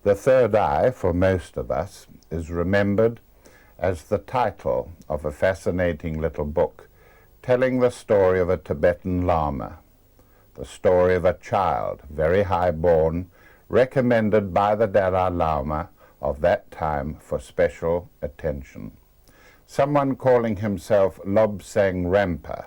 The third eye, for most of us, is remembered as the title of a fascinating little book telling the story of a Tibetan Lama, the story of a child, very high-born, recommended by the Dalai Lama of that time for special attention. Someone calling himself Lobsang Rampa,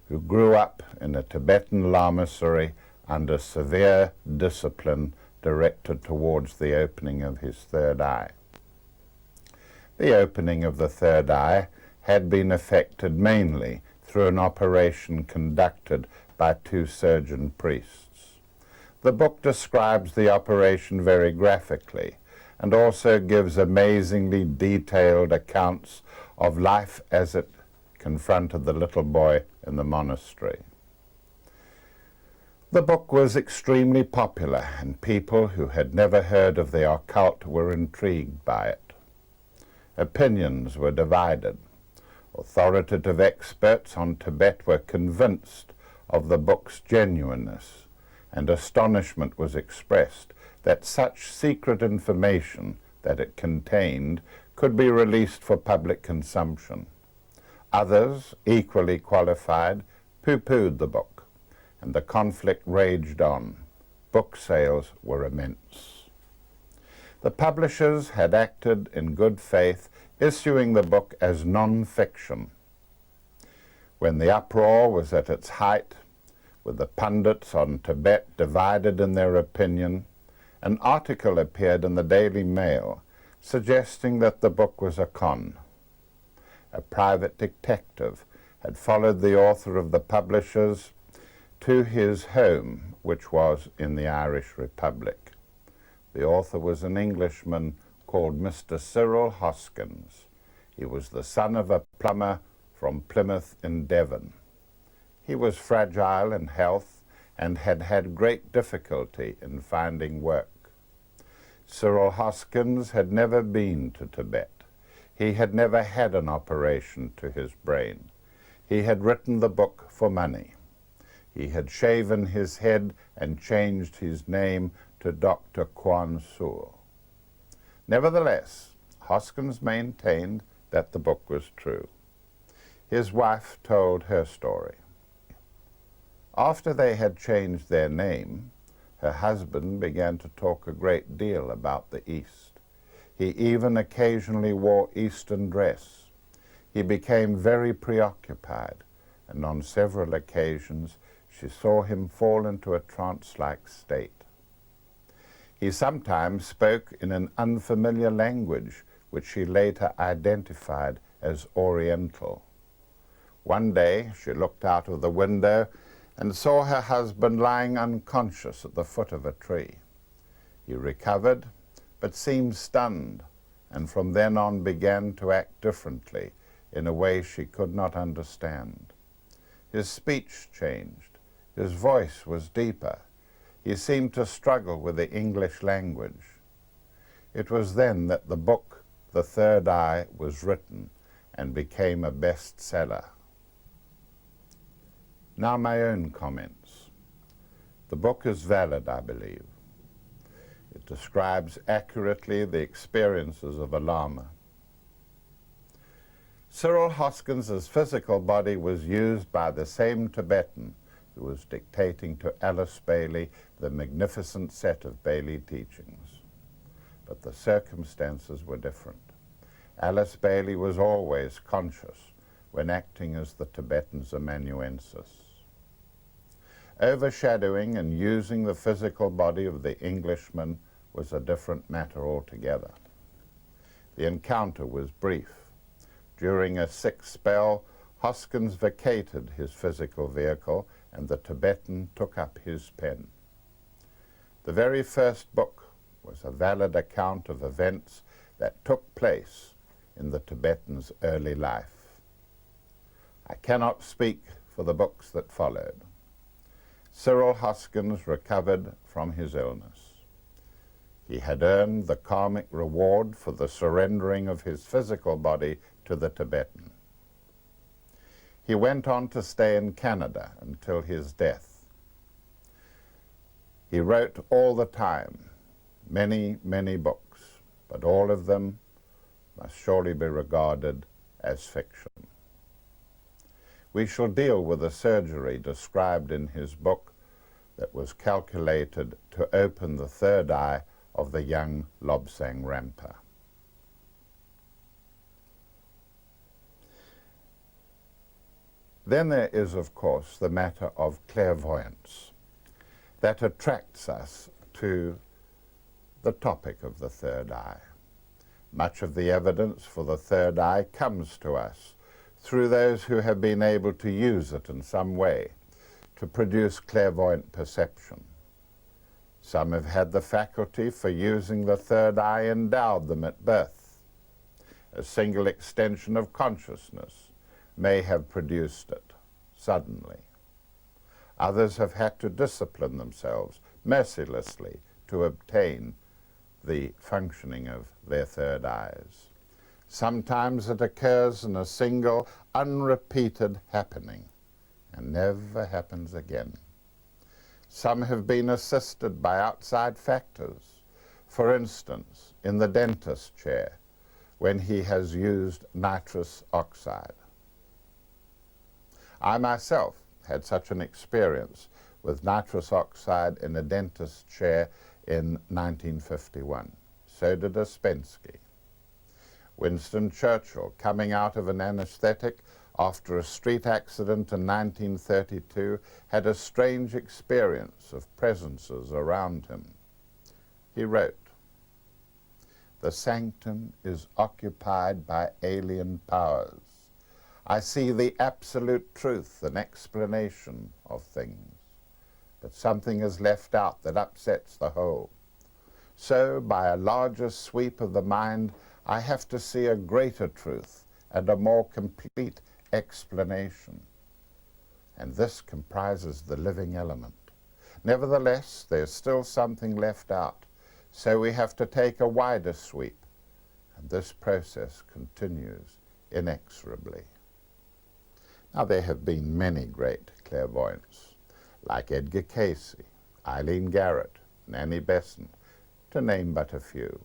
who grew up in a Tibetan lamasery under severe discipline directed towards the opening of his third eye. The opening of the third eye had been effected mainly through an operation conducted by 2 surgeon priests. The book describes the operation very graphically and also gives amazingly detailed accounts of life as it confronted the little boy in the monastery. The book was extremely popular, and people who had never heard of the occult were intrigued by it. Opinions were divided. Authoritative experts on Tibet were convinced of the book's genuineness, and astonishment was expressed that such secret information that it contained could be released for public consumption. Others, equally qualified, pooh-poohed the book, and the conflict raged on. Book sales were immense. The publishers had acted in good faith, issuing the book as non-fiction. When the uproar was at its height, with the pundits on Tibet divided in their opinion, an article appeared in the Daily Mail suggesting that the book was a con. A private detective had followed the author of the publishers to his home, which was in the Irish Republic. The author was an Englishman called Mr. Cyril Hoskins. He was the son of a plumber from Plymouth in Devon. He was fragile in health and had had great difficulty in finding work. Cyril Hoskins had never been to Tibet. He had never had an operation to his brain. He had written the book for money. He had shaven his head and changed his name to Dr. Kwan Sur. Nevertheless, Hoskins maintained that the book was true. His wife told her story. After they had changed their name, her husband began to talk a great deal about the East. He even occasionally wore Eastern dress. He became very preoccupied, and on several occasions she saw him fall into a trance-like state. He sometimes spoke in an unfamiliar language, which she later identified as Oriental. One day she looked out of the window and saw her husband lying unconscious at the foot of a tree. He recovered, but seemed stunned, and from then on began to act differently in a way she could not understand. His speech changed. His voice was deeper. He seemed to struggle with the English language. It was then that the book, The Third Eye, was written and became a bestseller. Now my own comments. The book is valid, I believe. It describes accurately the experiences of a Lama. Cyril Hoskins's physical body was used by the same Tibetan who was dictating to Alice Bailey the magnificent set of Bailey teachings. But the circumstances were different. Alice Bailey was always conscious when acting as the Tibetan's amanuensis. Overshadowing and using the physical body of the Englishman was a different matter altogether. The encounter was brief. During a sick spell, Hoskins vacated his physical vehicle and the Tibetan took up his pen. The very first book was a valid account of events that took place in the Tibetan's early life. I cannot speak for the books that followed. Cyril Hoskins recovered from his illness. He had earned the karmic reward for the surrendering of his physical body to the Tibetan. He went on to stay in Canada until his death. He wrote all the time. many, many books, but all of them must surely be regarded as fiction. We shall deal with a surgery described in his book that was calculated to open the third eye of the young Lobsang Rampa. Then there is, of course, the matter of clairvoyance that attracts us to the topic of the third eye. Much of the evidence for the third eye comes to us through those who have been able to use it in some way to produce clairvoyant perception. Some have had the faculty for using the third eye endowed them at birth. A single extension of consciousness may have produced it suddenly. Others have had to discipline themselves mercilessly to obtain the functioning of their third eyes. Sometimes it occurs in a single, unrepeated happening and never happens again. Some have been assisted by outside factors, for instance, in the dentist chair, when he has used nitrous oxide. I myself had such an experience with nitrous oxide in a dentist chair in 1951. So did Ouspensky. Winston Churchill, coming out of an anesthetic after a street accident in 1932, had a strange experience of presences around him. He wrote, "The sanctum is occupied by alien powers. I see the absolute truth and explanation of things, but something is left out that upsets the whole. So, by a larger sweep of the mind, I have to see a greater truth and a more complete explanation. And this comprises the living element. Nevertheless, there's still something left out, so we have to take a wider sweep, and this process continues inexorably." Now, there have been many great clairvoyants, like Edgar Casey, Eileen Garrett, and Annie Besant, to name but a few.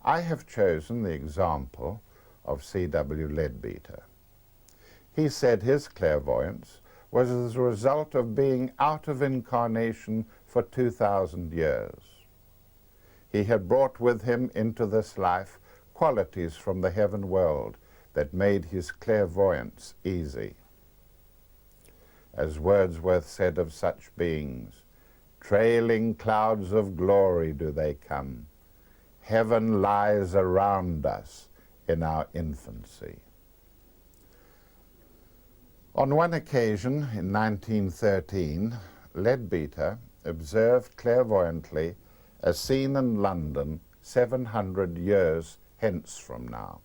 I have chosen the example of C.W. Leadbeater. He said his clairvoyance was as a result of being out of incarnation for 2,000 years. He had brought with him into this life qualities from the heaven world that made his clairvoyance easy. As Wordsworth said of such beings, "Trailing clouds of glory do they come. Heaven lies around us in our infancy." On one occasion in 1913, Leadbeater observed clairvoyantly a scene in London 700 years hence from now.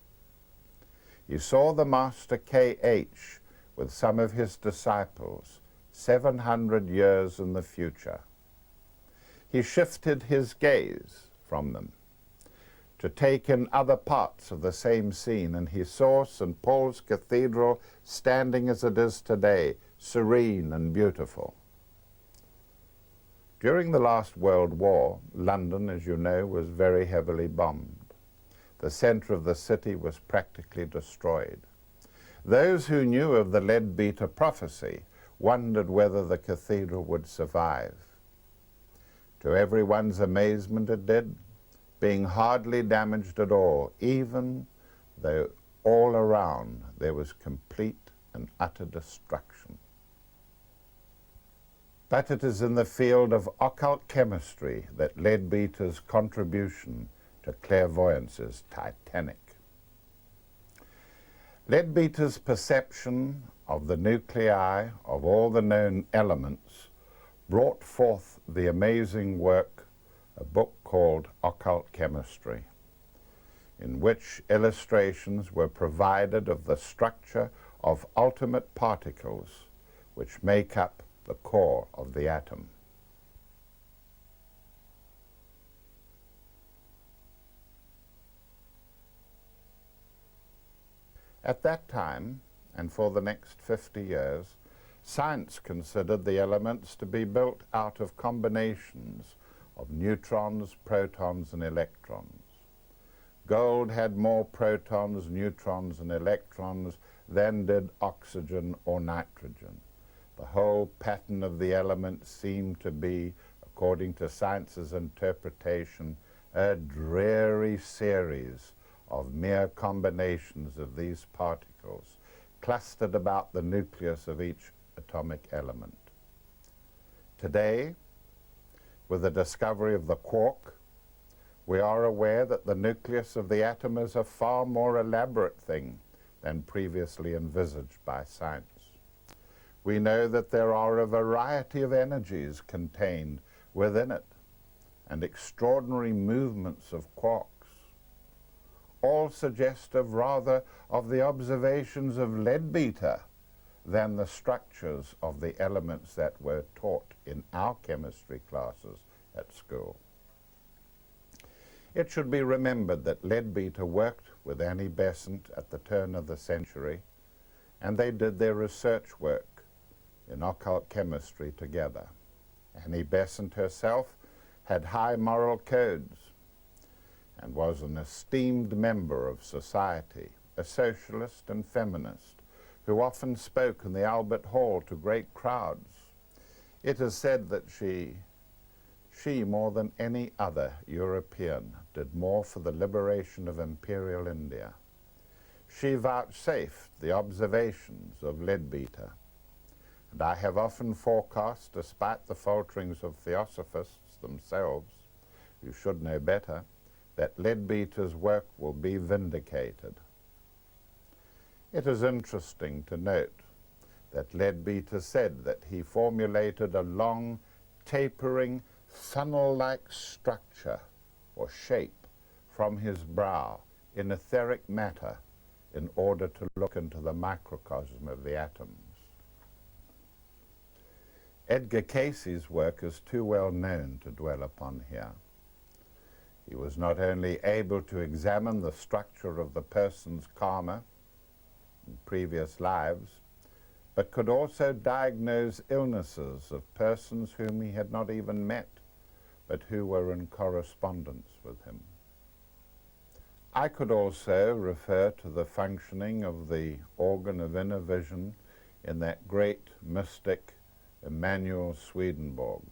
He saw the Master K.H. with some of his disciples 700 years in the future. He shifted his gaze from them to take in other parts of the same scene, and he saw St. Paul's Cathedral standing as it is today, serene and beautiful. During the last World War, London, as you know, was very heavily bombed. The center of the city was practically destroyed. Those who knew of the Leadbeater prophecy wondered whether the cathedral would survive. To everyone's amazement it did, being hardly damaged at all, even though all around there was complete and utter destruction. But it is in the field of occult chemistry that Leadbeater's contribution to clairvoyance is titanic. Leadbeater's perception of the nuclei of all the known elements brought forth the amazing work, a book called Occult Chemistry, in which illustrations were provided of the structure of ultimate particles which make up the core of the atom. At that time, and for the next 50 years, science considered the elements to be built out of combinations of neutrons, protons, and electrons. Gold had more protons, neutrons, and electrons than did oxygen or nitrogen. The whole pattern of the elements seemed to be, according to science's interpretation, a dreary series of mere combinations of these particles clustered about the nucleus of each atomic element. Today, with the discovery of the quark, we are aware that the nucleus of the atom is a far more elaborate thing than previously envisaged by science. We know that there are a variety of energies contained within it, and extraordinary movements of quarks, all suggestive rather of the observations of Leadbeater than the structures of the elements that were taught in our chemistry classes at school. It should be remembered that Leadbeater worked with Annie Besant at the turn of the century, and they did their research work in occult chemistry together. Annie Besant herself had high moral codes and was an esteemed member of society, a socialist and feminist, who often spoke in the Albert Hall to great crowds. It is said that she, more than any other European, did more for the liberation of imperial India. She vouchsafed the observations of Leadbeater, and I have often forecast, despite the falterings of theosophists themselves, who should know better, that Leadbeater's work will be vindicated. It is interesting to note that Leadbeater said that he formulated a long, tapering, funnel-like structure or shape from his brow in etheric matter in order to look into the microcosm of the atoms. Edgar Casey's work is too well known to dwell upon here. He was not only able to examine the structure of the person's karma in previous lives, but could also diagnose illnesses of persons whom he had not even met, but who were in correspondence with him. I could also refer to the functioning of the organ of inner vision in that great mystic Emanuel Swedenborg.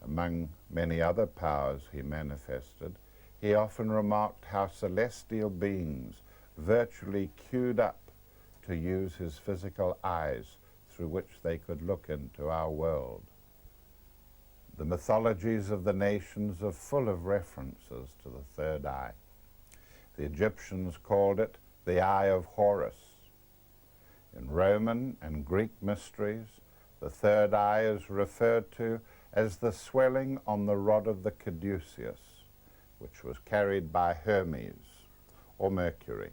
Among many other powers he manifested, he often remarked how celestial beings virtually queued up to use his physical eyes through which they could look into our world. The mythologies of the nations are full of references to the third eye. The Egyptians called it the Eye of Horus. In Roman and Greek mysteries, the third eye is referred to as the swelling on the rod of the caduceus, which was carried by Hermes, or Mercury.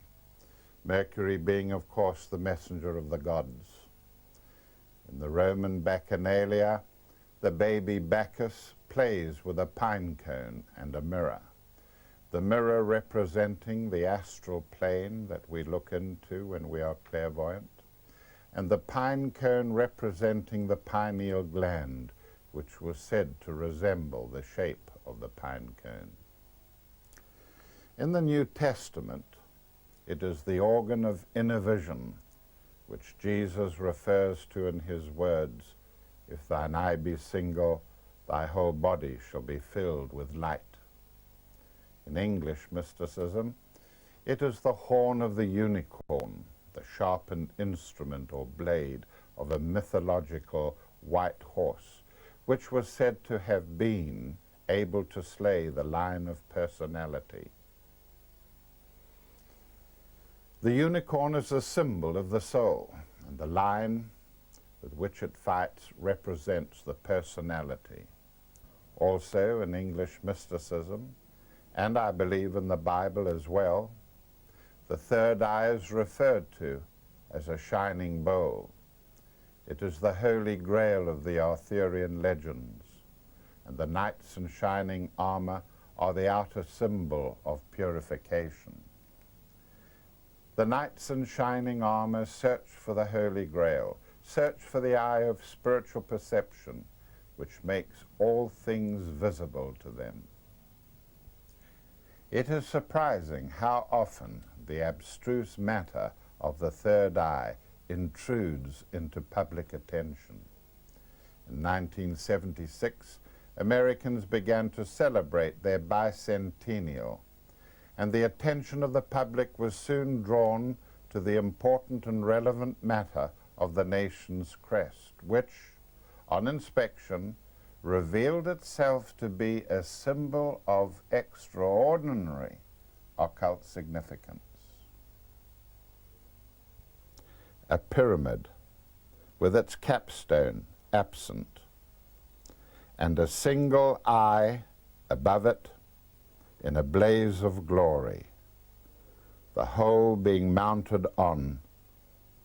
Mercury being, of course, the messenger of the gods. In the Roman Bacchanalia, the baby Bacchus plays with a pine cone and a mirror, the mirror representing the astral plane that we look into when we are clairvoyant, and the pine cone representing the pineal gland, which was said to resemble the shape of the pine cone. In the New Testament, it is the organ of inner vision, which Jesus refers to in his words, "If thine eye be single, thy whole body shall be filled with light." In English mysticism, it is the horn of the unicorn, the sharpened instrument or blade of a mythological white horse, which was said to have been able to slay the lion of personality. The unicorn is a symbol of the soul, and the lion with which it fights represents the personality. Also in English mysticism, and I believe in the Bible as well, the third eye is referred to as a shining bowl. It is the holy grail of the Arthurian legends, and the knights in shining armor are the outer symbol of purification. The knights in shining armor search for the holy grail, search for the eye of spiritual perception, which makes all things visible to them. It is surprising how often the abstruse matter of the third eye intrudes into public attention. In 1976, Americans began to celebrate their bicentennial, and the attention of the public was soon drawn to the important and relevant matter of the nation's crest, which, on inspection, revealed itself to be a symbol of extraordinary occult significance. A pyramid with its capstone absent and a single eye above it in a blaze of glory, the whole being mounted on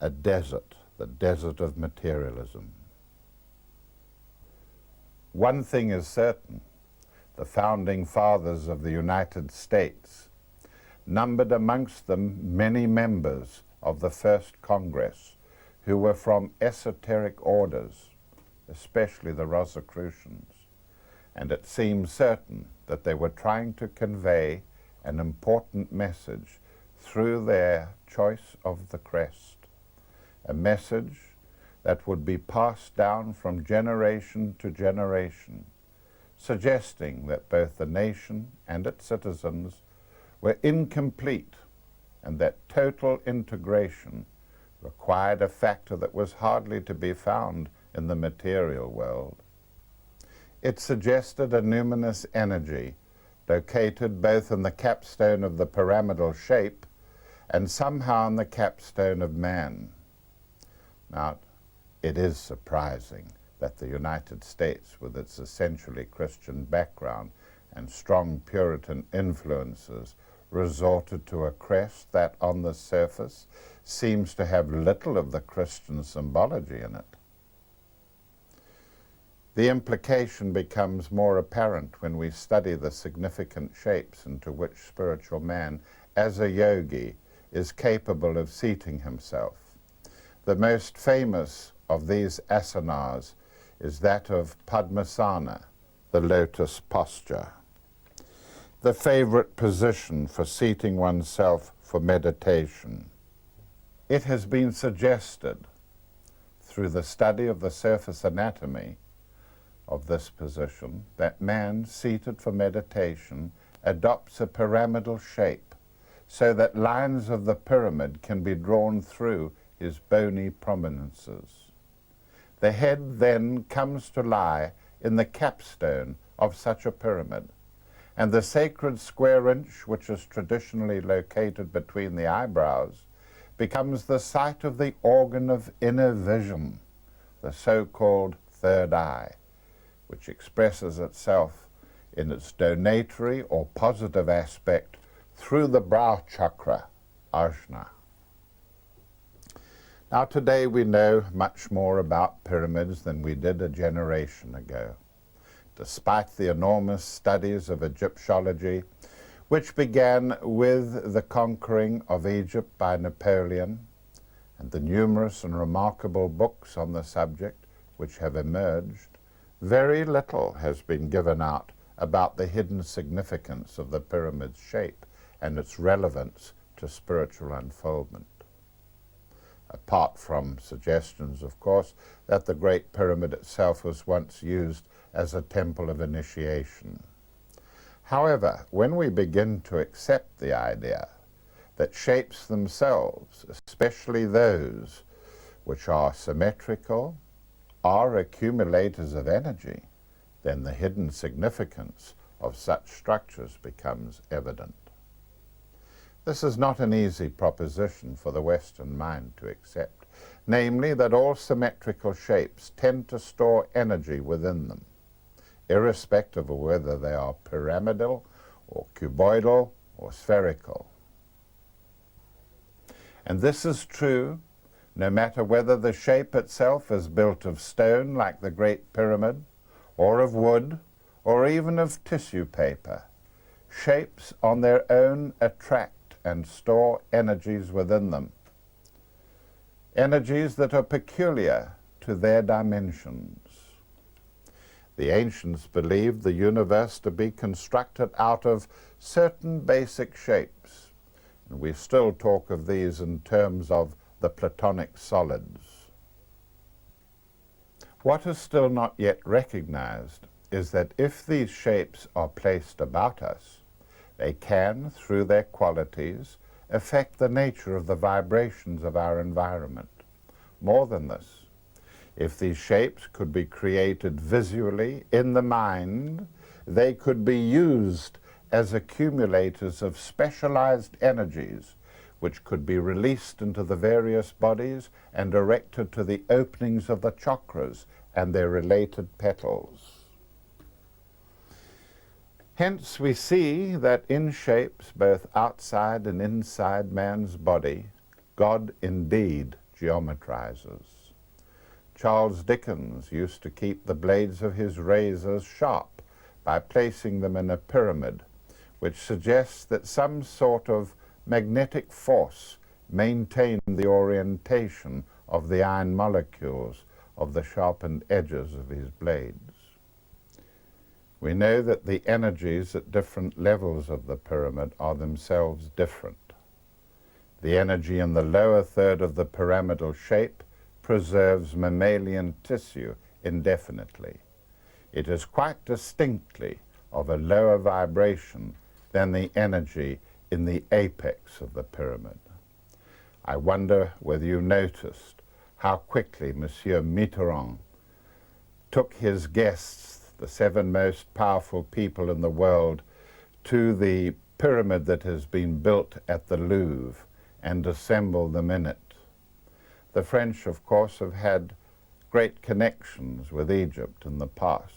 a desert, the desert of materialism. One thing is certain: the founding fathers of the United States numbered amongst them many members of the First Congress who were from esoteric orders, especially the Rosicrucians, and it seems certain that they were trying to convey an important message through their choice of the crest, a message that would be passed down from generation to generation, suggesting that both the nation and its citizens were incomplete and that total integration required a factor that was hardly to be found in the material world. It suggested a numinous energy located both in the capstone of the pyramidal shape and somehow in the capstone of man. Now, it is surprising that the United States, with its essentially Christian background and strong Puritan influences, resorted to a crest that on the surface seems to have little of the Christian symbology in it. The implication becomes more apparent when we study the significant shapes into which spiritual man, as a yogi, is capable of seating himself. The most famous of these asanas is that of Padmasana, the lotus posture, the favorite position for seating oneself for meditation. It has been suggested through the study of the surface anatomy of this position that man seated for meditation adopts a pyramidal shape so that lines of the pyramid can be drawn through his bony prominences. The head then comes to lie in the capstone of such a pyramid, and the sacred square inch, which is traditionally located between the eyebrows, becomes the site of the organ of inner vision, the so-called third eye, which expresses itself in its donatory or positive aspect through the brow chakra, ajna. Now today we know much more about pyramids than we did a generation ago. Despite the enormous studies of Egyptology, which began with the conquering of Egypt by Napoleon, and the numerous and remarkable books on the subject which have emerged, very little has been given out about the hidden significance of the pyramid's shape and its relevance to spiritual unfoldment. Apart from suggestions, of course, that the Great Pyramid itself was once used as a temple of initiation. However, when we begin to accept the idea that shapes themselves, especially those which are symmetrical, are accumulators of energy, then the hidden significance of such structures becomes evident. This is not an easy proposition for the Western mind to accept, namely that all symmetrical shapes tend to store energy within them, irrespective of whether they are pyramidal or cuboidal or spherical. And this is true no matter whether the shape itself is built of stone like the Great Pyramid, or of wood, or even of tissue paper. Shapes on their own attract and store energies within them, energies that are peculiar to their dimensions. The ancients believed the universe to be constructed out of certain basic shapes, and we still talk of these in terms of the Platonic solids. What is still not yet recognized is that if these shapes are placed about us, they can, through their qualities, affect the nature of the vibrations of our environment. More than this, if these shapes could be created visually in the mind, they could be used as accumulators of specialized energies, which could be released into the various bodies and directed to the openings of the chakras and their related petals. Hence we see that in shapes both outside and inside man's body, God indeed geometrizes. Charles Dickens used to keep the blades of his razors sharp by placing them in a pyramid, which suggests that some sort of magnetic force maintained the orientation of the iron molecules of the sharpened edges of his blades. We know that the energies at different levels of the pyramid are themselves different. The energy in the lower third of the pyramidal shape preserves mammalian tissue indefinitely. It is quite distinctly of a lower vibration than the energy in the apex of the pyramid. I wonder whether you noticed how quickly Monsieur Mitterrand took his guests, the 7 most powerful people in the world, to the pyramid that has been built at the Louvre and assembled them in it. The French, of course, have had great connections with Egypt in the past.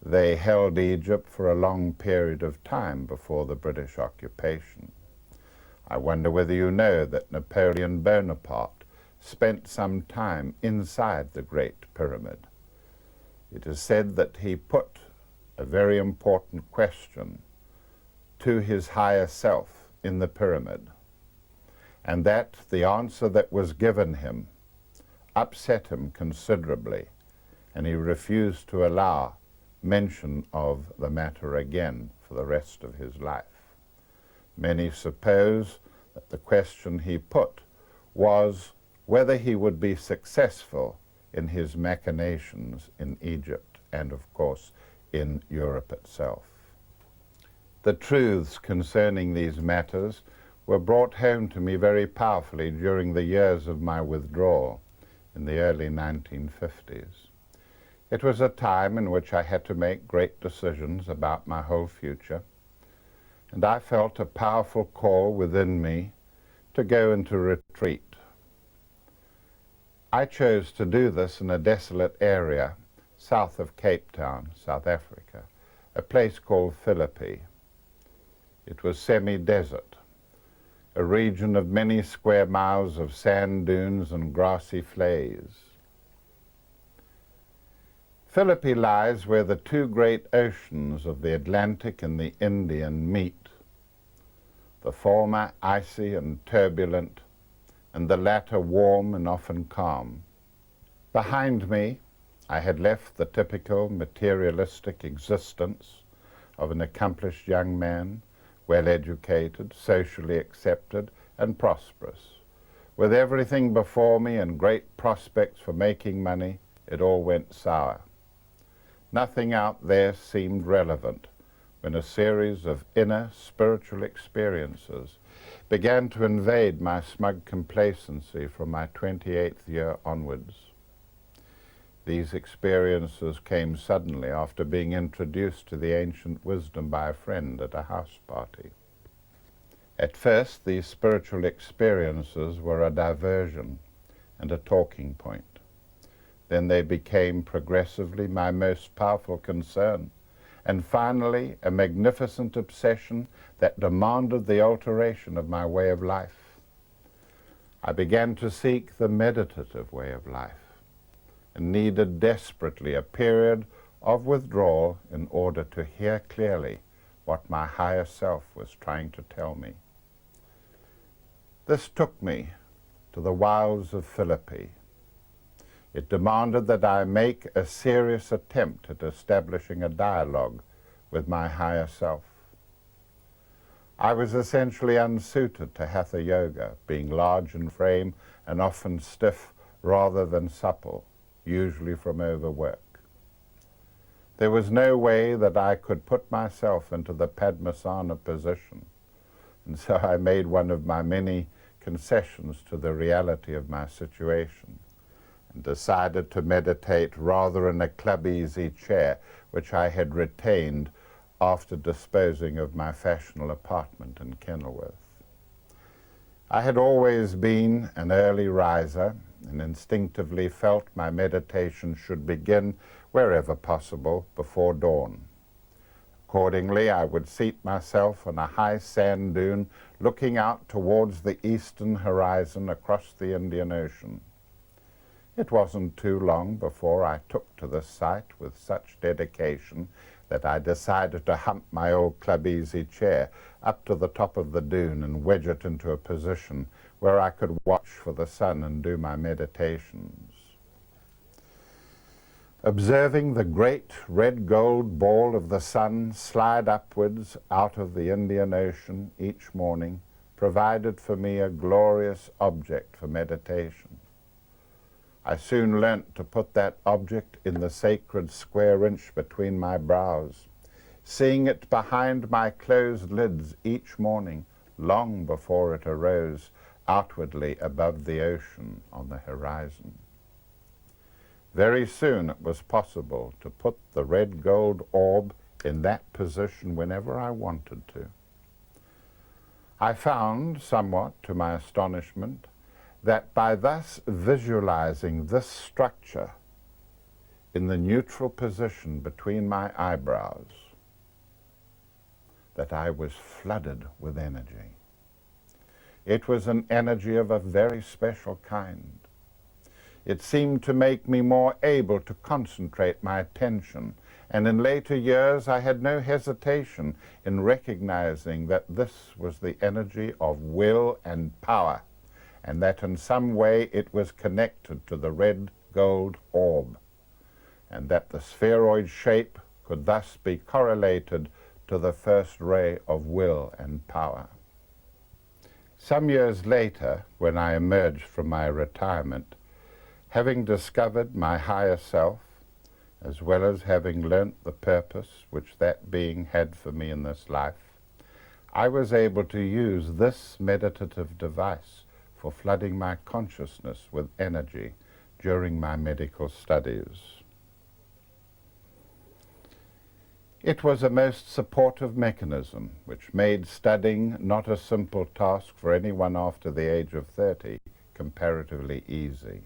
They held Egypt for a long period of time before the British occupation. I wonder whether you know that Napoleon Bonaparte spent some time inside the Great Pyramid. It is said that he put a very important question to his higher self in the pyramid, and that the answer that was given him upset him considerably, and he refused to allow mention of the matter again for the rest of his life. Many suppose that the question he put was whether he would be successful in his machinations in Egypt and, of course, in Europe itself. The truths concerning these matters were brought home to me very powerfully during the years of my withdrawal in the early 1950s. It was a time in which I had to make great decisions about my whole future, and I felt a powerful call within me to go into retreat. I chose to do this in a desolate area south of Cape Town, South Africa, a place called Philippi. It was semi-desert, a region of many square miles of sand dunes and grassy flays. Philippi lies where the 2 great oceans of the Atlantic and the Indian meet, the former icy and turbulent, and the latter warm and often calm. Behind me, I had left the typical materialistic existence of an accomplished young man, well-educated, socially accepted, and prosperous. With everything before me and great prospects for making money, it all went sour. Nothing out there seemed relevant when a series of inner spiritual experiences began to invade my smug complacency from my 28th year onwards. These experiences came suddenly after being introduced to the ancient wisdom by a friend at a house party. At first, these spiritual experiences were a diversion and a talking point. Then they became progressively my most powerful concern, and finally a magnificent obsession that demanded the alteration of my way of life. I began to seek the meditative way of life, and needed desperately a period of withdrawal in order to hear clearly what my higher self was trying to tell me. This took me to the wilds of Philippi. It demanded that I make a serious attempt at establishing a dialogue with my higher self. I was essentially unsuited to Hatha Yoga, being large in frame and often stiff rather than supple, usually from overwork. There was no way that I could put myself into the Padmasana position, and so I made one of my many concessions to the reality of my situation and decided to meditate rather in a club-easy chair, which I had retained after disposing of my fashionable apartment in Kenilworth. I had always been an early riser and instinctively felt my meditation should begin wherever possible before dawn. Accordingly, I would seat myself on a high sand dune looking out towards the eastern horizon across the Indian Ocean. It wasn't too long before I took to the site with such dedication that I decided to hump my old club-easy chair up to the top of the dune and wedge it into a position where I could watch for the sun and do my meditations. Observing the great red-gold ball of the sun slide upwards out of the Indian Ocean each morning provided for me a glorious object for meditation. I soon learnt to put that object in the sacred square inch between my brows, seeing it behind my closed lids each morning, long before it arose outwardly above the ocean on the horizon. Very soon it was possible to put the red gold orb in that position whenever I wanted to. I found, somewhat to my astonishment, that by thus visualizing this structure in the neutral position between my eyebrows, that I was flooded with energy. It was an energy of a very special kind. It seemed to make me more able to concentrate my attention, and in later years I had no hesitation in recognizing that this was the energy of will and power, and that in some way it was connected to the red gold orb, and that the spheroid shape could thus be correlated to the first ray of will and power. Some years later, when I emerged from my retirement, having discovered my higher self, as well as having learnt the purpose which that being had for me in this life, I was able to use this meditative device for flooding my consciousness with energy during my medical studies. It was a most supportive mechanism which made studying not a simple task for anyone after the age of 30 comparatively easy.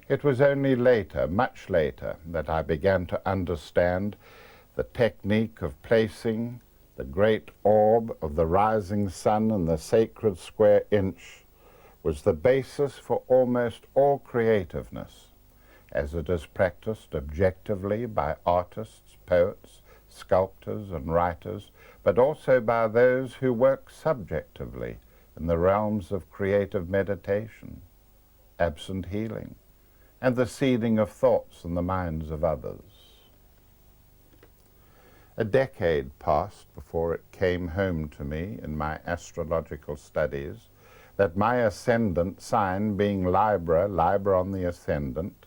It was only later, much later, that I began to understand the technique of placing the great orb of the rising sun in the sacred square inch was the basis for almost all creativeness, as it is practiced objectively by artists, poets, sculptors, and writers, but also by those who work subjectively in the realms of creative meditation, absent healing, and the seeding of thoughts in the minds of others. A decade passed before it came home to me in my astrological studies that my ascendant sign being Libra, Libra on the ascendant,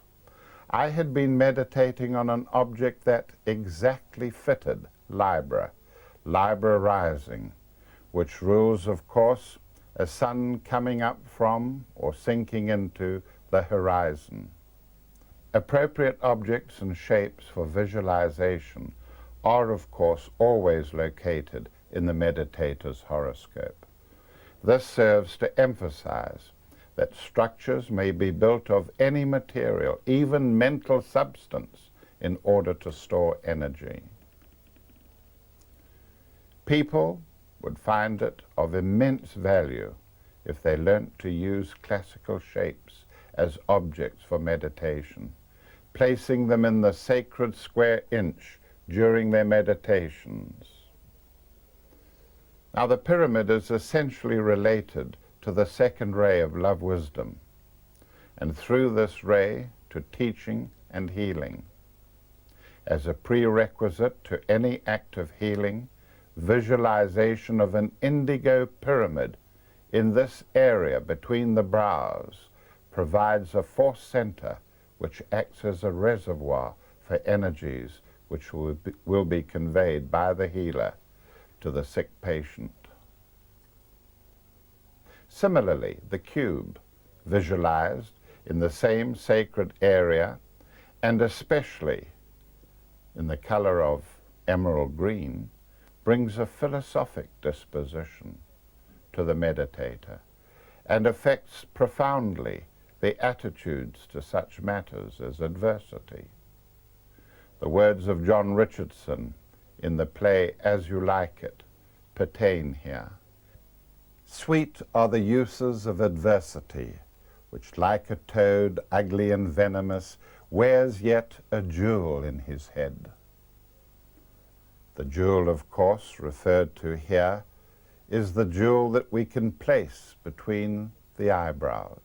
I had been meditating on an object that exactly fitted Libra, Libra rising, which rules, of course, a sun coming up from or sinking into the horizon. Appropriate objects and shapes for visualization are, of course, always located in the meditator's horoscope. This serves to emphasize that structures may be built of any material, even mental substance, in order to store energy. People would find it of immense value if they learnt to use classical shapes as objects for meditation, placing them in the sacred square inch during their meditations. Now, the pyramid is essentially related to the second ray of love wisdom, and through this ray to teaching and healing. As a prerequisite to any act of healing, visualization of an indigo pyramid in this area between the brows provides a force center which acts as a reservoir for energies which will be conveyed by the healer to the sick patient. Similarly, the cube, visualized in the same sacred area, and especially in the color of emerald green, brings a philosophic disposition to the meditator and affects profoundly the attitudes to such matters as adversity. The words of John Richardson in the play As You Like It pertain here. Sweet are the uses of adversity, which like a toad, ugly and venomous, wears yet a jewel in his head. The jewel, of course, referred to here is the jewel that we can place between the eyebrows,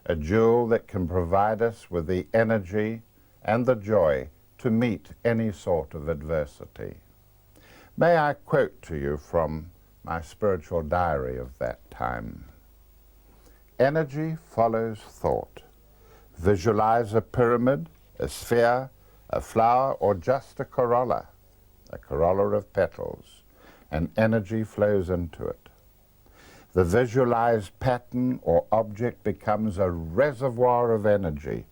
a jewel that can provide us with the energy and the joy to meet any sort of adversity. May I quote to you from my spiritual diary of that time. Energy follows thought. Visualize a pyramid, a sphere, a flower, or just a corolla of petals, and energy flows into it. The visualized pattern or object becomes a reservoir of energy,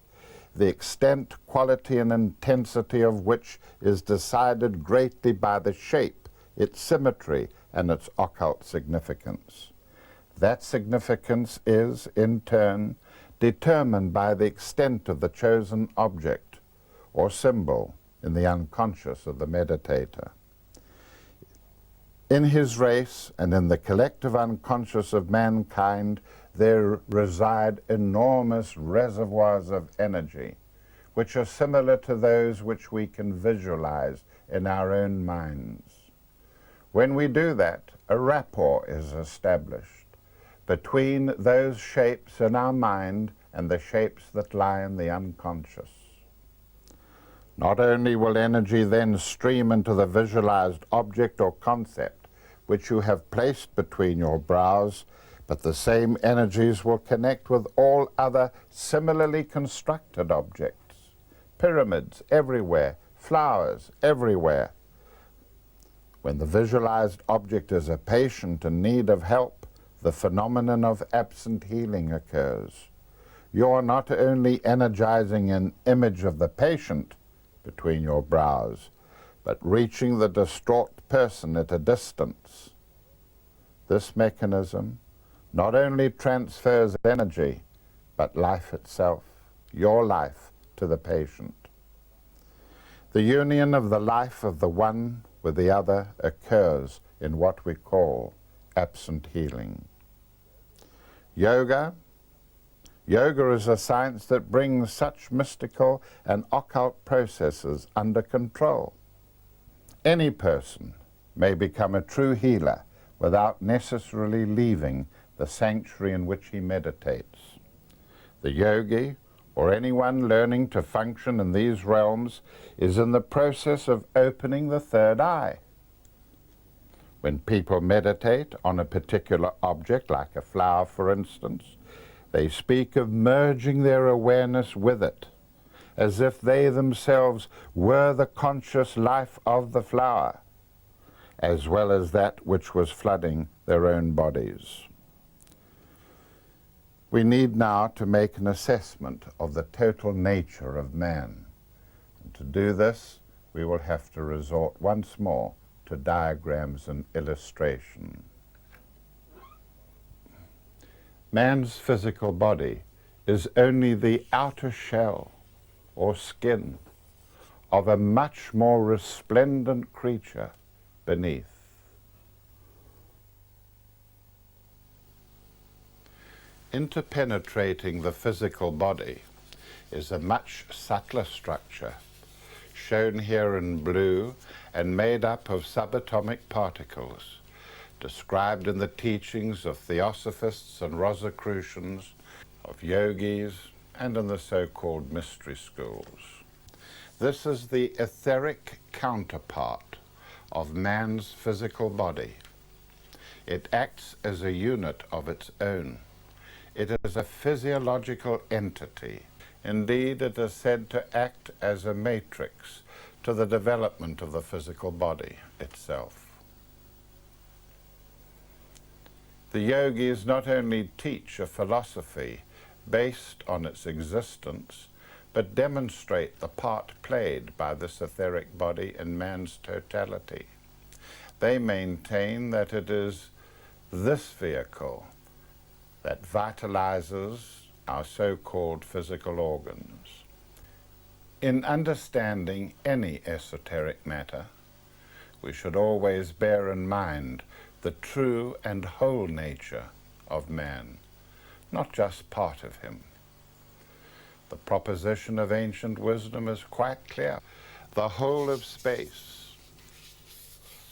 the extent, quality, and intensity of which is decided greatly by the shape, its symmetry, and its occult significance. That significance is, in turn, determined by the extent of the chosen object or symbol in the unconscious of the meditator. In his race and in the collective unconscious of mankind, there reside enormous reservoirs of energy, which are similar to those which we can visualize in our own minds. When we do that, a rapport is established between those shapes in our mind and the shapes that lie in the unconscious. Not only will energy then stream into the visualized object or concept which you have placed between your brows, but the same energies will connect with all other similarly constructed objects, pyramids everywhere, flowers everywhere. When the visualized object is a patient in need of help, the phenomenon of absent healing occurs. You are not only energizing an image of the patient between your brows, but reaching the distraught person at a distance. This mechanism not only transfers energy, but life itself, your life, to the patient. The union of the life of the one with the other occurs in what we call absent healing. Yoga is a science that brings such mystical and occult processes under control. Any person may become a true healer without necessarily leaving the sanctuary in which he meditates. The yogi, or anyone learning to function in these realms, is in the process of opening the third eye. When people meditate on a particular object, like a flower for instance, they speak of merging their awareness with it, as if they themselves were the conscious life of the flower, as well as that which was flooding their own bodies. We need now to make an assessment of the total nature of man. And to do this, we will have to resort once more to diagrams and illustration. Man's physical body is only the outer shell or skin of a much more resplendent creature beneath. Interpenetrating the physical body is a much subtler structure, shown here in blue and made up of subatomic particles, described in the teachings of theosophists and Rosicrucians, of yogis, and in the so-called mystery schools. This is the etheric counterpart of man's physical body. It acts as a unit of its own. It is a physiological entity. Indeed, it is said to act as a matrix to the development of the physical body itself. The yogis not only teach a philosophy based on its existence, but demonstrate the part played by this etheric body in man's totality. They maintain that it is this vehicle that vitalizes our so-called physical organs. In understanding any esoteric matter, we should always bear in mind the true and whole nature of man, not just part of him. The proposition of ancient wisdom is quite clear. The whole of space,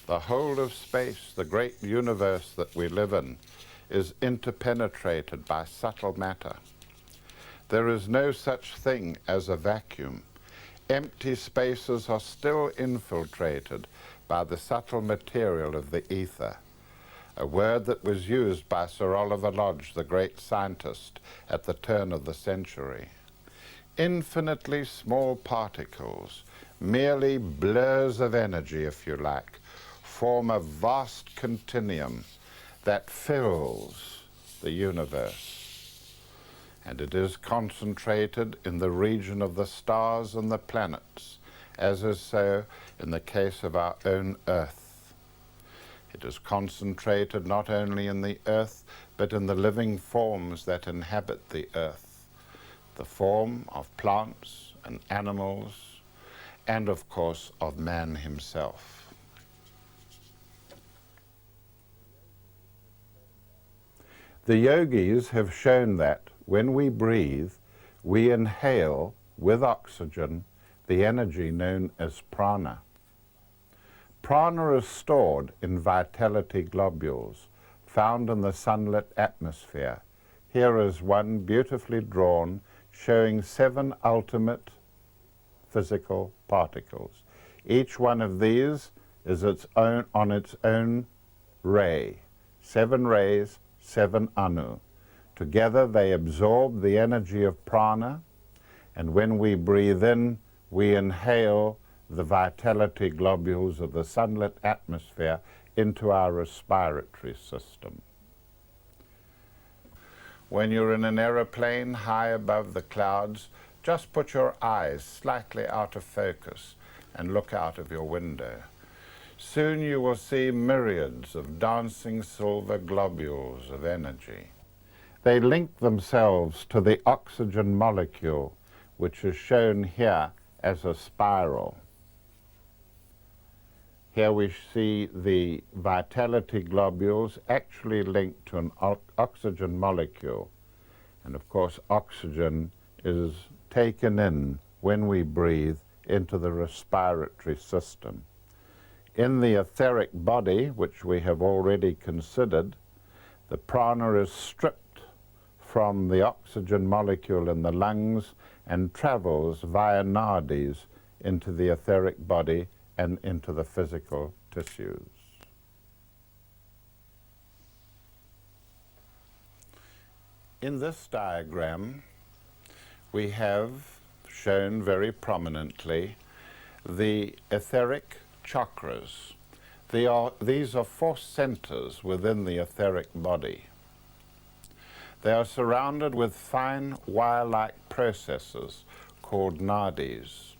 the great universe that we live in, is interpenetrated by subtle matter. There is no such thing as a vacuum. Empty spaces are still infiltrated by the subtle material of the ether, a word that was used by Sir Oliver Lodge, the great scientist, at the turn of the century. Infinitely small particles, merely blurs of energy, if you like, form a vast continuum that fills the universe. And it is concentrated in the region of the stars and the planets, as is so in the case of our own Earth. It is concentrated not only in the Earth, but in the living forms that inhabit the Earth, the form of plants and animals, and of course of man himself. The yogis have shown that when we breathe, we inhale with oxygen the energy known as prana. Prana is stored in vitality globules found in the sunlit atmosphere. Here is one beautifully drawn showing 7 ultimate physical particles. Each one of these is on its own ray. 7 rays, 7 anu. Together they absorb the energy of prana, and when we breathe in, we inhale the vitality globules of the sunlit atmosphere into our respiratory system. When you're in an aeroplane high above the clouds, just put your eyes slightly out of focus and look out of your window. Soon you will see myriads of dancing silver globules of energy. They link themselves to the oxygen molecule, which is shown here as a spiral. Here we see the vitality globules actually linked to an oxygen molecule. And of course, oxygen is taken in when we breathe into the respiratory system. In the etheric body, which we have already considered, the prana is stripped from the oxygen molecule in the lungs and travels via nadis into the etheric body and into the physical tissues. In this diagram, we have shown very prominently the etheric chakras. These are 4 centers within the etheric body. They are surrounded with fine wire-like processes called nadis.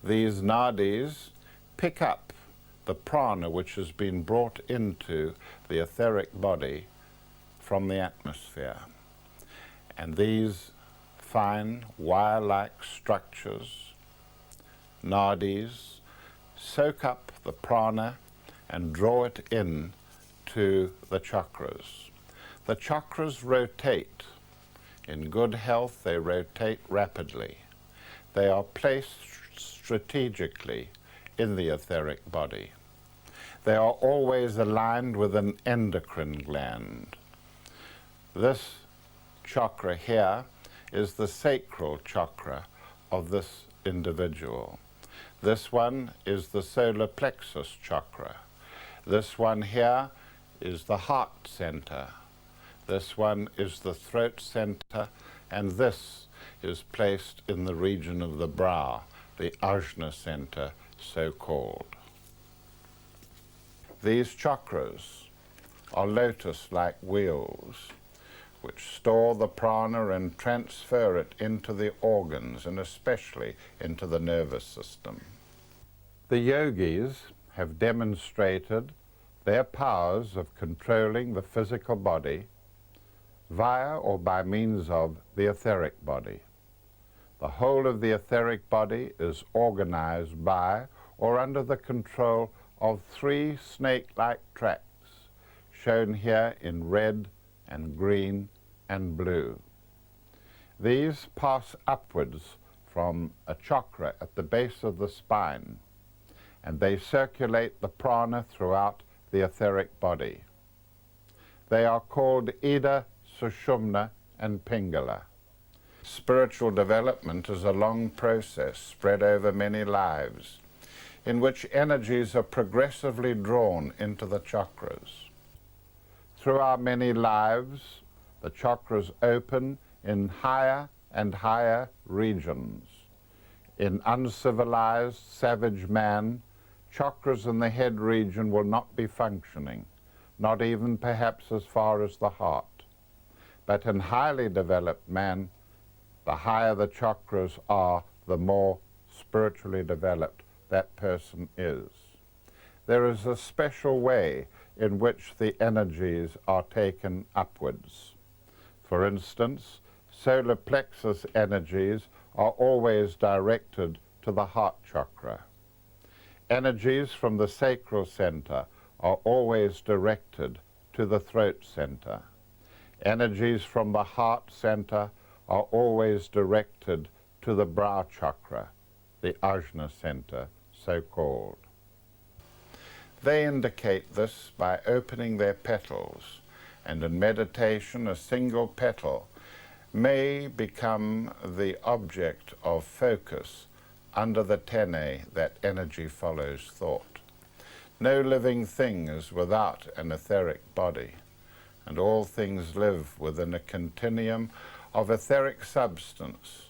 These nadis pick up the prana which has been brought into the etheric body from the atmosphere. And these fine wire-like structures, nadis, soak up the prana and draw it in to the chakras. The chakras rotate. In good health, they rotate rapidly. They are placed strategically in the etheric body. They are always aligned with an endocrine gland. This chakra here is the sacral chakra of this individual. This one is the solar plexus chakra. This one here is the heart center. This one is the throat center, and this is placed in the region of the brow, the ajna center, so called. These chakras are lotus-like wheels which store the prana and transfer it into the organs and especially into the nervous system. The yogis have demonstrated their powers of controlling the physical body via or by means of the etheric body. The whole of the etheric body is organized by or under the control of 3 snake-like tracks, shown here in red and green and blue. These pass upwards from a chakra at the base of the spine, and they circulate the prana throughout the etheric body. They are called Ida, Sushumna, and Pingala. Spiritual development is a long process spread over many lives, in which energies are progressively drawn into the chakras. Through our many lives, the chakras open in higher and higher regions. In uncivilized, savage man, chakras in the head region will not be functioning, not even perhaps as far as the heart. But in highly developed man, the higher the chakras are, the more spiritually developed that person is. There is a special way in which the energies are taken upwards. For instance, solar plexus energies are always directed to the heart chakra. Energies from the sacral center are always directed to the throat center. Energies from the heart center are always directed to the brow chakra, the ajna center, so called. They indicate this by opening their petals, and in meditation a single petal may become the object of focus under the tene that energy follows thought. No living thing is without an etheric body, and all things live within a continuum of etheric substance,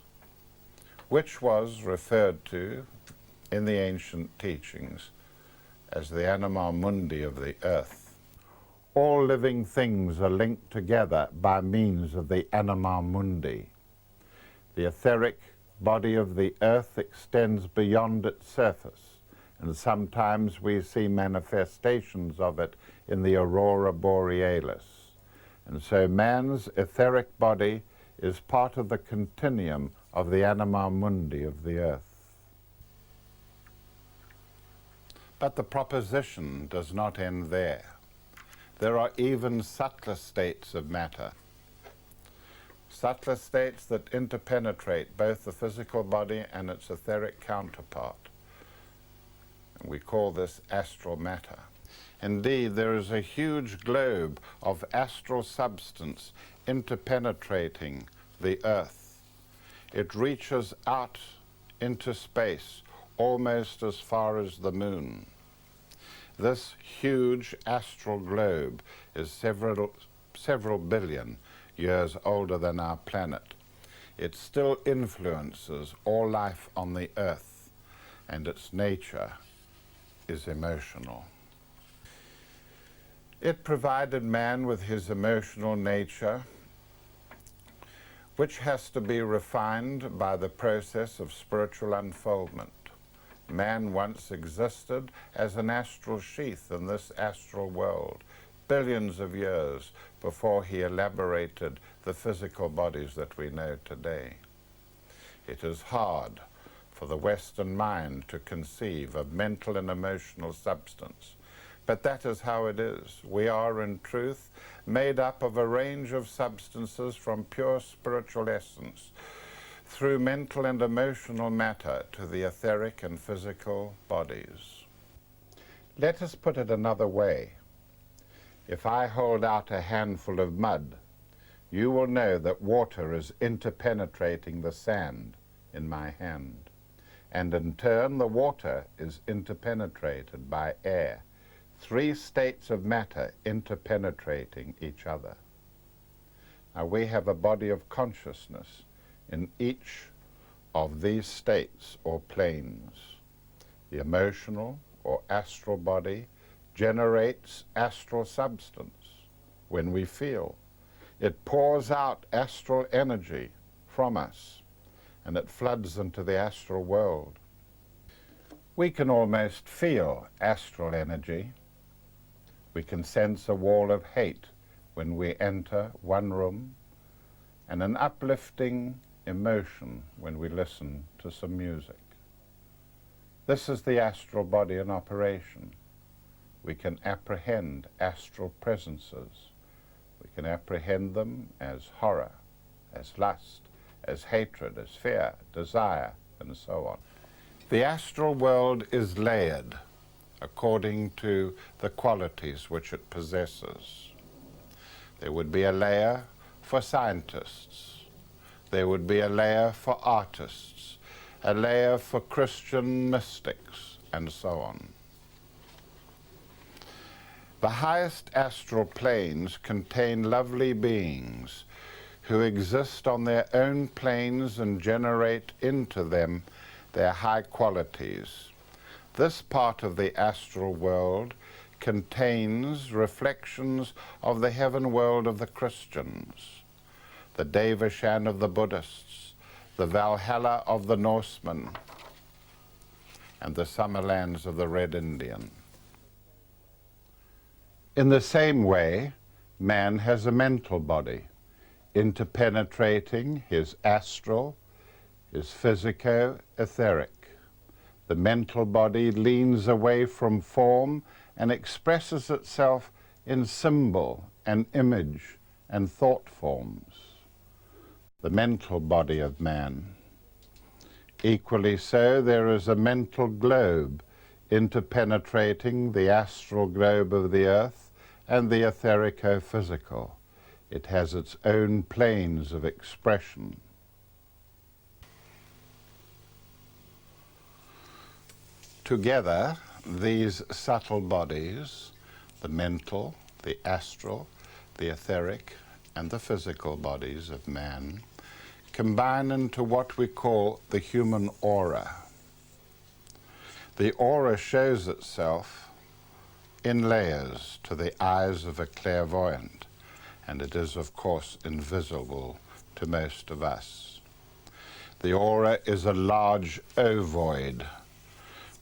which was referred to in the ancient teachings as the anima mundi of the earth. All living things are linked together by means of the anima mundi. The etheric body of the earth extends beyond its surface, and sometimes we see manifestations of it in the aurora borealis. And so man's etheric body is part of the continuum of the anima mundi of the earth. But the proposition does not end there. There are even subtler states of matter, subtler states that interpenetrate both the physical body and its etheric counterpart. We call this astral matter. Indeed, there is a huge globe of astral substance interpenetrating the earth. It reaches out into space almost as far as the moon. This huge astral globe is several billion years older than our planet. It still influences all life on the earth, and its nature is emotional. It provided man with his emotional nature, which has to be refined by the process of spiritual unfoldment. Man once existed as an astral sheath in this astral world, billions of years before he elaborated the physical bodies that we know today. It is hard for the Western mind to conceive of mental and emotional substance, but that is how it is. We are, in truth, made up of a range of substances from pure spiritual essence, through mental and emotional matter to the etheric and physical bodies. Let us put it another way. If I hold out a handful of mud, you will know that water is interpenetrating the sand in my hand, and in turn the water is interpenetrated by air, three states of matter interpenetrating each other. Now we have a body of consciousness in each of these states or planes. The emotional or astral body generates astral substance when we feel. It pours out astral energy from us, and it floods into the astral world. We can almost feel astral energy. We can sense a wall of hate when we enter one room, and an uplifting emotion when we listen to some music. This is the astral body in operation. We can apprehend astral presences. We can apprehend them as horror, as lust, as hatred, as fear, desire, and so on. The astral world is layered according to the qualities which it possesses. There would be a layer for scientists. There would be a layer for artists, a layer for Christian mystics, and so on. The highest astral planes contain lovely beings who exist on their own planes and generate into them their high qualities. This part of the astral world contains reflections of the heaven world of the Christians, the Devashan of the Buddhists, the Valhalla of the Norsemen, and the summer lands of the Red Indian. In the same way, man has a mental body, interpenetrating his astral, his physico-etheric. The mental body leans away from form and expresses itself in symbol and image and thought forms. The mental body of man. Equally so, there is a mental globe interpenetrating the astral globe of the earth and the etherico-physical. It has its own planes of expression. Together, these subtle bodies, the mental, the astral, the etheric, and the physical bodies of man, combine into what we call the human aura. The aura shows itself in layers to the eyes of a clairvoyant, and it is, of course, invisible to most of us. The aura is a large ovoid,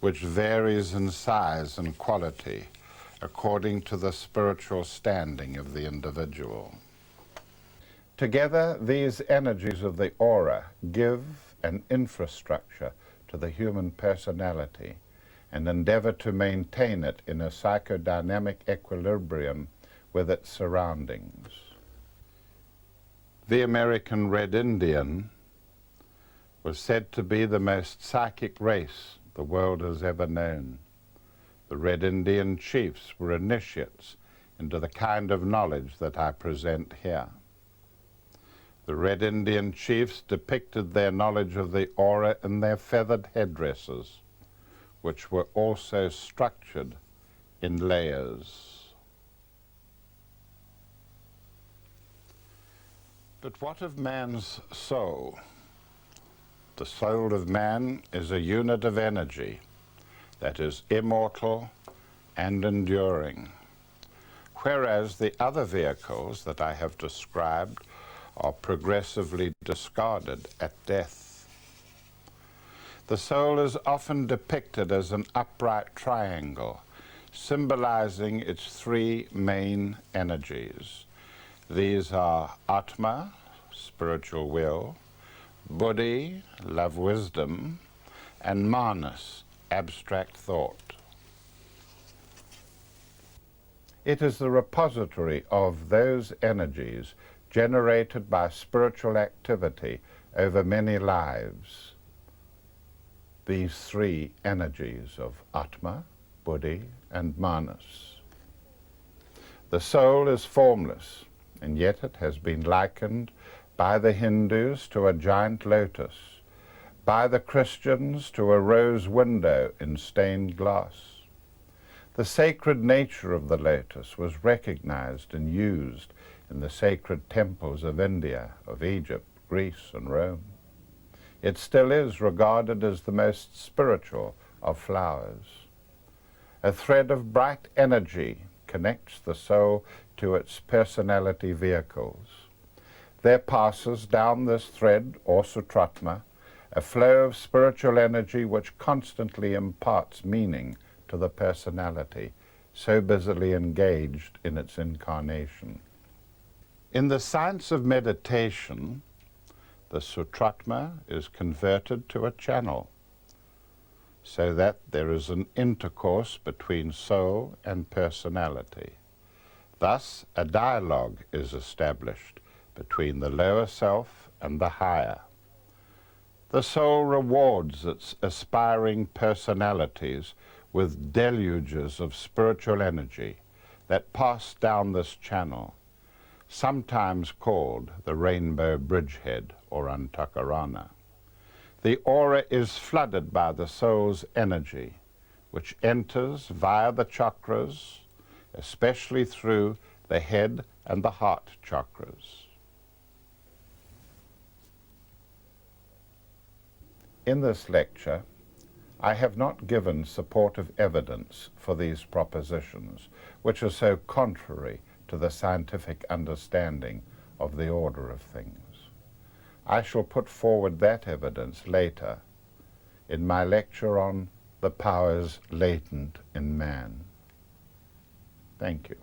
which varies in size and quality according to the spiritual standing of the individual. Together, these energies of the aura give an infrastructure to the human personality and endeavor to maintain it in a psychodynamic equilibrium with its surroundings. The American Red Indian was said to be the most psychic race the world has ever known. The Red Indian chiefs were initiates into the kind of knowledge that I present here. The Red Indian chiefs depicted their knowledge of the aura in their feathered headdresses, which were also structured in layers. But what of man's soul? The soul of man is a unit of energy that is immortal and enduring, whereas the other vehicles that I have described are progressively discarded at death. The soul is often depicted as an upright triangle, symbolizing its three main energies. These are Atma, spiritual will, Buddhi, love wisdom, and Manas, abstract thought. It is the repository of those energies generated by spiritual activity over many lives. These three energies of Atma, Buddhi, and Manas. The soul is formless. and yet it has been likened by the Hindus to a giant lotus, by the Christians to a rose window in stained glass. The sacred nature of the lotus was recognized and used in the sacred temples of India, of Egypt, Greece, and Rome. It still is regarded as the most spiritual of flowers. A thread of bright energy connects the soul to its personality vehicles. There passes down this thread, or sutratma, a flow of spiritual energy which constantly imparts meaning to the personality, so busily engaged in its incarnation. In the science of meditation, the sutratma is converted to a channel, so that there is an intercourse between soul and personality. Thus, a dialogue is established between the lower self and the higher. The soul rewards its aspiring personalities with deluges of spiritual energy that pass down this channel, sometimes called the rainbow bridgehead or antakarana. The aura is flooded by the soul's energy, which enters via the chakras, especially through the head and the heart chakras. In this lecture, I have not given supportive evidence for these propositions, which are so contrary to the scientific understanding of the order of things. I shall put forward that evidence later in my lecture on the powers latent in man. Thank you.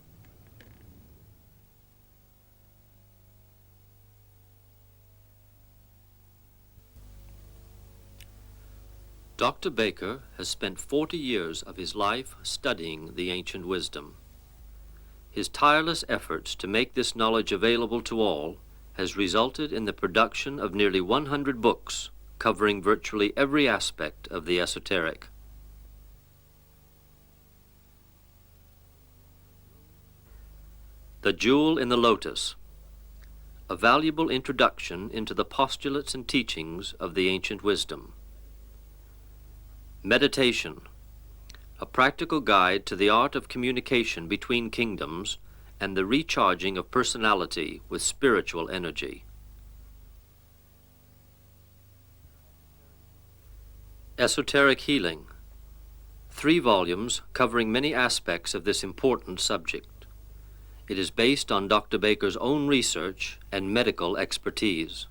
Dr. Baker has spent 40 years of his life studying the ancient wisdom. His tireless efforts to make this knowledge available to all has resulted in the production of nearly 100 books covering virtually every aspect of the esoteric. The Jewel in the Lotus, a valuable introduction into the postulates and teachings of the ancient wisdom. Meditation, a practical guide to the art of communication between kingdoms and the recharging of personality with spiritual energy. Esoteric Healing, 3 volumes covering many aspects of this important subject. It is based on Dr. Baker's own research and medical expertise.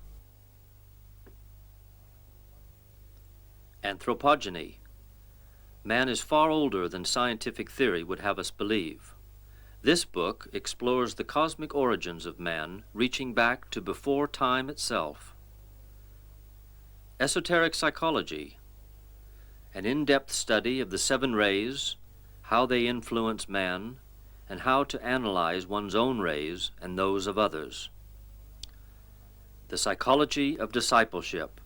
Anthropogeny, man is far older than scientific theory would have us believe. This book explores the cosmic origins of man, reaching back to before time itself. Esoteric Psychology, an in-depth study of the 7 rays, how they influence man, and how to analyze one's own rays and those of others. The Psychology of Discipleship,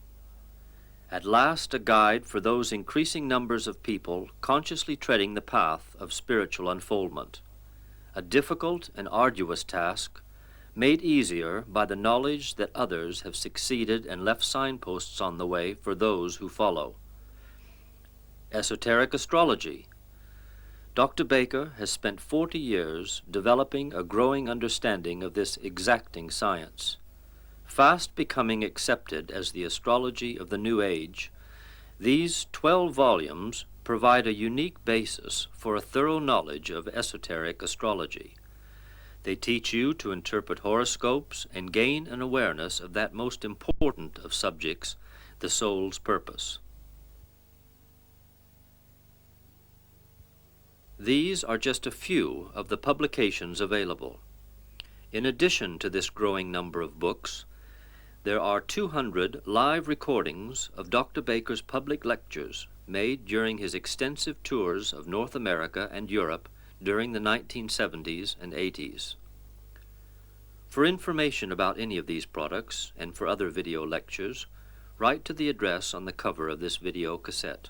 at last a guide for those increasing numbers of people consciously treading the path of spiritual unfoldment, a difficult and arduous task made easier by the knowledge that others have succeeded and left signposts on the way for those who follow. Esoteric Astrology, Dr. Baker has spent 40 years developing a growing understanding of this exacting science. Fast becoming accepted as the astrology of the New Age, these 12 volumes provide a unique basis for a thorough knowledge of esoteric astrology. They teach you to interpret horoscopes and gain an awareness of that most important of subjects, the soul's purpose. These are just a few of the publications available. In addition to this growing number of books, there are 200 live recordings of Dr. Baker's public lectures made during his extensive tours of North America and Europe during the 1970s and 80s. For information about any of these products and for other video lectures, write to the address on the cover of this video cassette.